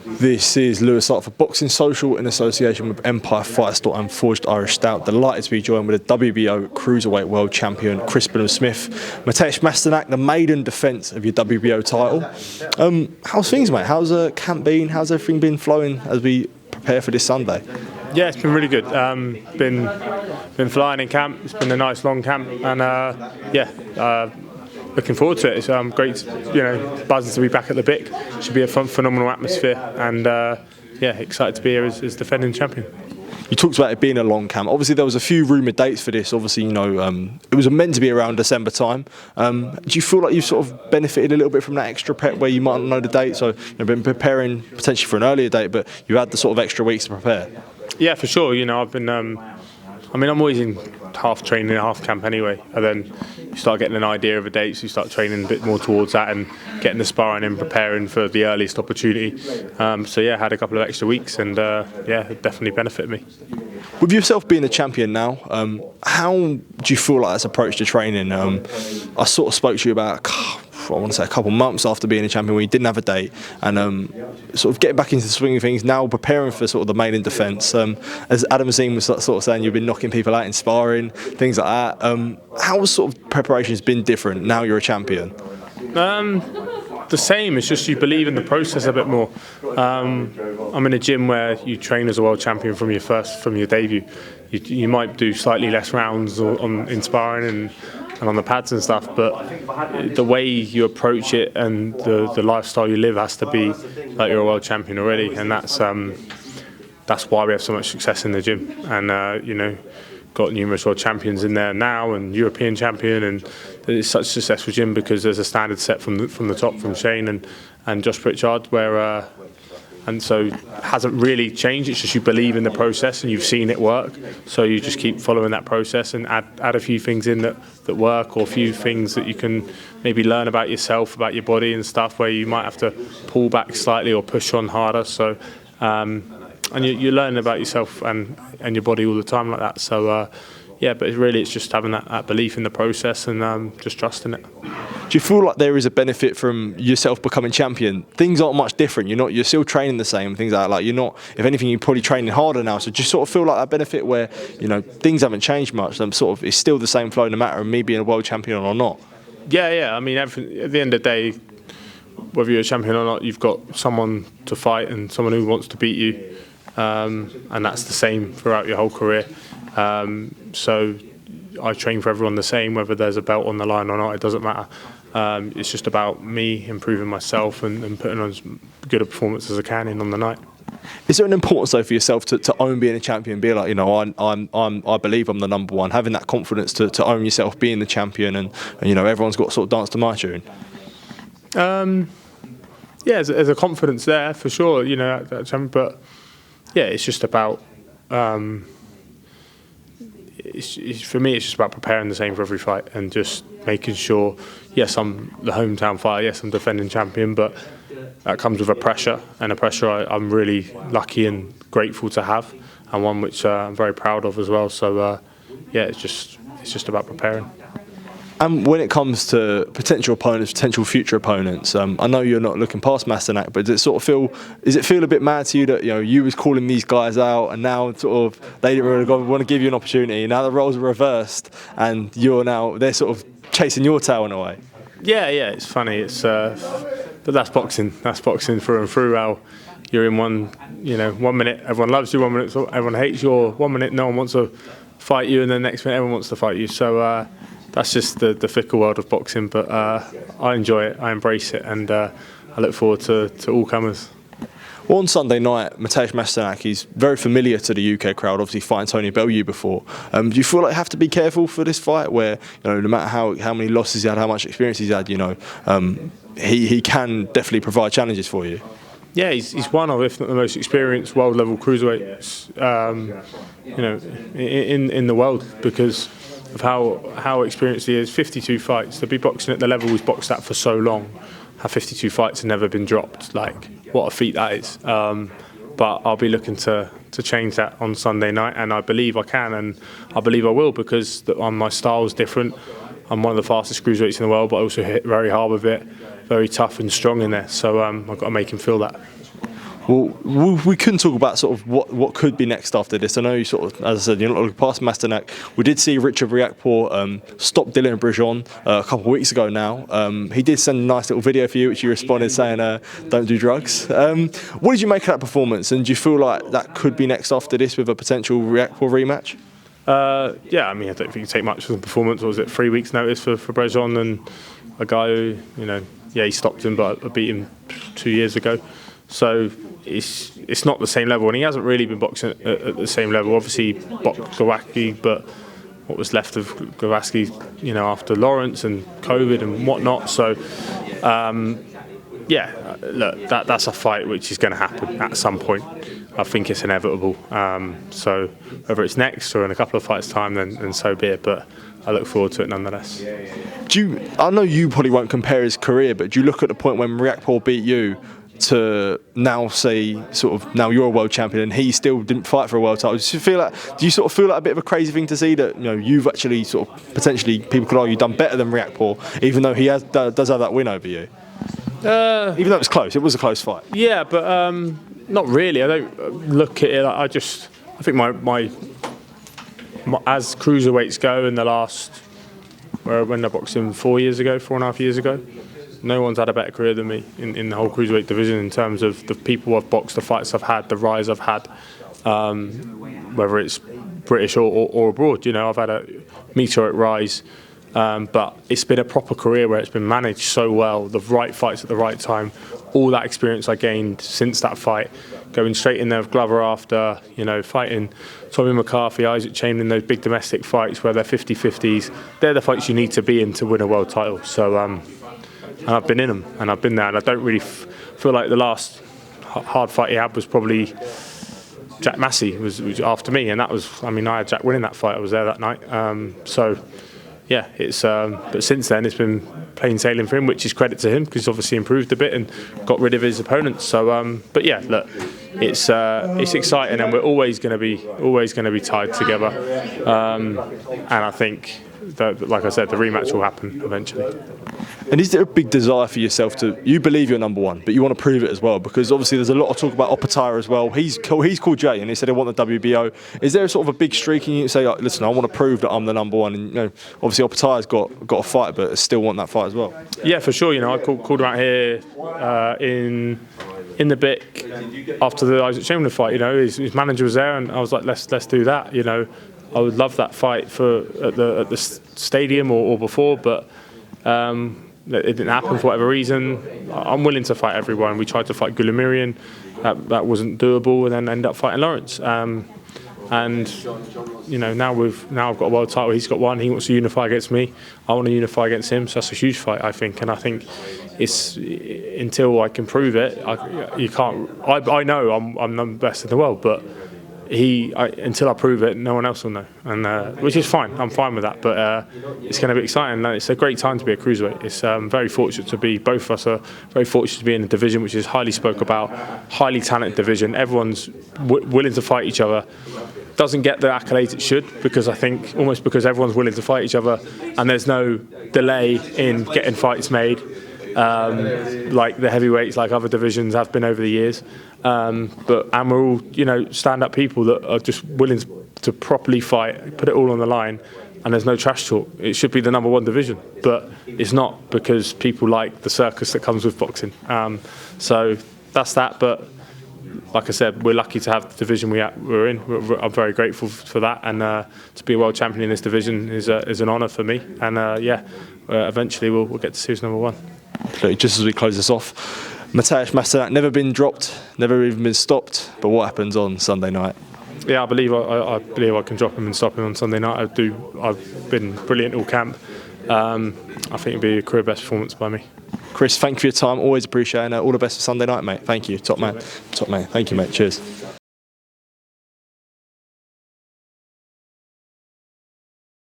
This is Lewis Hart for Boxing Social in association with Empire Fight Store and Forged Irish Stout. Delighted to be joined with the WBO Cruiserweight World Champion Chris Billam-Smith. Matuesz Masternak, the maiden defence of your WBO title. How's things, mate? How's camp been? How's everything been flowing as we prepare for this Sunday? Yeah, it's been really good. Been flying in camp. It's been a nice long camp, and looking forward to it. It's great, buzzing to be back at the BIC. Should be a phenomenal atmosphere, and excited to be here as defending champion. You talked about it being a long camp. Obviously, there was a few rumoured dates for this. Obviously, it was meant to be around December time. Do you feel like you've sort of benefited a little bit from that extra prep where you might not know the date? So you've been preparing potentially for an earlier date, but you had the sort of extra weeks to prepare. Yeah, for sure. I've been. I'm always in half training and half camp anyway, and then you start getting an idea of a date, so you start training a bit more towards that and getting the sparring and preparing for the earliest opportunity. I had a couple of extra weeks, and it definitely benefited me. With yourself being a champion now, how do you feel like that's approach to training? I sort of spoke to you about, I want to say a couple of months after being a champion where you didn't have a date, and sort of getting back into the swing of things now, preparing for sort of the maiden defence. As Adam Zine was sort of saying, you've been knocking people out in sparring, things like that. How has sort of preparations been different now you're a champion? The same. It's just you believe in the process a bit more. I'm in a gym where you train as a world champion from your debut. You might do slightly less rounds in sparring and on the pads and stuff, but the way you approach it and the lifestyle you live has to be like you're a world champion already, and that's why we have so much success in the gym. And got numerous world champions in there now and European champion, and it's such a successful gym because there's a standard set from the top from Shane and Josh Pritchard, where and so it hasn't really changed. It's just you believe in the process and you've seen it work, so you just keep following that process and add a few things in that work, or a few things that you can maybe learn about yourself, about your body and stuff, where you might have to pull back slightly or push on harder. So and you learn about yourself and your body all the time like that. So but it's just having that belief in the process and just trusting it. Do you feel like there is a benefit from yourself becoming champion? Things aren't much different. You're still training the same, things like that. Like you're not, if anything, you're probably training harder now. So do you sort of feel like that benefit where things haven't changed much? It's still the same flow no matter me being a world champion or not. Yeah. Everything, at the end of the day, whether you're a champion or not, you've got someone to fight and someone who wants to beat you. And that's the same throughout your whole career. So I train for everyone the same, whether there's a belt on the line or not, it doesn't matter. It's just about me improving myself and putting on as good a performance as I can on the night. Is there an importance though for yourself to own being a champion, be like, I believe I'm the number one, having that confidence to own yourself, being the champion, and everyone's got to sort of dance to my tune? There's a confidence there for sure, but it's just about for me, it's just about preparing the same for every fight and just making sure, yes, I'm the hometown fighter, yes, I'm defending champion, but that comes with a pressure, and a pressure I'm really lucky and grateful to have, and one which I'm very proud of as well. So it's just about preparing. And when it comes to potential opponents, potential future opponents, I know you're not looking past Masternak, but does it feel a bit mad to you that you was calling these guys out, and now sort of they didn't really want to give you an opportunity? Now the roles are reversed, and they're sort of chasing your tail in a way. Yeah, it's funny. It's but that's boxing. That's boxing through and through. How you're in 1 minute everyone loves you, 1 minute everyone hates you, or 1 minute no one wants to fight you, and then the next minute everyone wants to fight you. So. That's just the fickle world of boxing, but I enjoy it, I embrace it, and I look forward to all comers. Well, on Sunday night, Matuesz Masternak, he's very familiar to the UK crowd, obviously fighting Tony Bellew before. Do you feel like you have to be careful for this fight, where no matter how many losses he had, how much experience he's had, he can definitely provide challenges for you? Yeah, he's one of, if not the most experienced world-level cruiserweights, in the world, because of how experienced he is. 52 fights. To be boxing at the level he's boxed at for so long, have 52 fights and never been dropped. Like, what a feat that is. But I'll be looking to change that on Sunday night, and I believe I can, and I believe I will, because my style is different. I'm one of the fastest cruiserweights in the world, but I also hit very hard with it, very tough and strong in there. So I've got to make him feel that. Well, we couldn't talk about sort of what could be next after this. I know you sort of, as I said, you're not looking past Masternak. We did see Richard Riakporhe stop Dylan Brejon a couple of weeks ago now. He did send a nice little video for you, which you responded saying, don't do drugs. What did you make of that performance? And do you feel like that could be next after this with a potential Riakporhe rematch? Yeah, I mean, I don't think you take much from the performance. Or was it 3 weeks' notice for Brejon, and a guy who, he stopped him, but I beat him 2 years ago. So it's not the same level, and he hasn't really been boxing at the same level. Obviously, he boxed Glowacki, but what was left of Glowacki, after Lawrence and COVID and whatnot. So, look, that's a fight which is going to happen at some point. I think it's inevitable. So whether it's next or in a couple of fights' time, then so be it. But I look forward to it nonetheless. I know you probably won't compare his career, but do you look at the point when Riakporhe beat you to now say now you're a world champion and he still didn't fight for a world title? Do you sort of feel like a bit of a crazy thing to see that you've actually sort of potentially, people could argue, done better than Riakporhe, even though he does have that win over you? Even though it was close, it was a close fight. Yeah, but not really. I don't look at it. I think my as cruiserweights go in the last, when I boxed him 4.5 years ago, no one's had a better career than me in the whole cruiserweight division in terms of the people I've boxed, the fights I've had, the rise I've had, whether it's British or abroad. I've had a meteoric rise, but it's been a proper career where it's been managed so well, the right fights at the right time, all that experience I gained since that fight, going straight in there with Glover after, fighting Tommy McCarthy, Isaac Chamberlain, those big domestic fights where they're 50-50s, they're the fights you need to be in to win a world title. So, and I've been in them, and I've been there, and I don't really feel like the last hard fight he had was probably Jack Massey was after me, and that was, I had Jack winning that fight. I was there that night. So, yeah, it's but since then it's been plain sailing for him, which is credit to him because he's obviously improved a bit and got rid of his opponents. So, but yeah, look, it's exciting, and we're always going to be tied together. And I think that, like I said, the rematch will happen eventually. And is there a big desire for yourself you believe you're number one, but you want to prove it as well? Because obviously there's a lot of talk about Opataya as well. He's called Jay, and he said he want the WBO. Is there sort of a big streak in you to say, like, listen, I want to prove that I'm the number one? And obviously Opataya's got a fight, but I still want that fight as well. Yeah, for sure. I called him out here in the BIC after the Isaac Chamberlain fight. His manager was there, and I was like, let's do that. I would love that fight at the stadium or before, but it didn't happen for whatever reason. I'm willing to fight everyone. We tried to fight Gulamirian, that wasn't doable, and then ended up fighting Lawrence. And now I've got a world title. He's got one. He wants to unify against me. I want to unify against him. So that's a huge fight, I think. And I think it's until I can prove it, you can't. I know I'm the best in the world, but until I prove it, no one else will know, and which is fine. I'm fine with that, but it's going to be exciting. And it's a great time to be a cruiserweight. It's very fortunate to be. Both of us are very fortunate to be in a division which is highly spoke about, highly talented division. Everyone's willing to fight each other. Doesn't get the accolades it should, because I think almost because everyone's willing to fight each other, and there's no delay in getting fights made. Like the heavyweights, like other divisions have been over the years, and we're all stand-up people that are just willing to properly fight, put it all on the line, and there's no trash talk. It should be the number one division, but it's not, because people like the circus that comes with boxing. So that's that. But like I said, we're lucky to have the division we're in. I'm very grateful for that, and to be a world champion in this division is an honour for me. And eventually we'll get to see who's number one. Just as we close this off, Matuesz Masternak never been dropped, never even been stopped. But what happens on Sunday night? Yeah, I believe I can drop him and stop him on Sunday night. I've been brilliant all camp. I think it'll be a career best performance by me. Chris, thank you for your time. Always appreciate it. All the best for Sunday night, mate. Thank you. Top man. Thank you, mate. Cheers.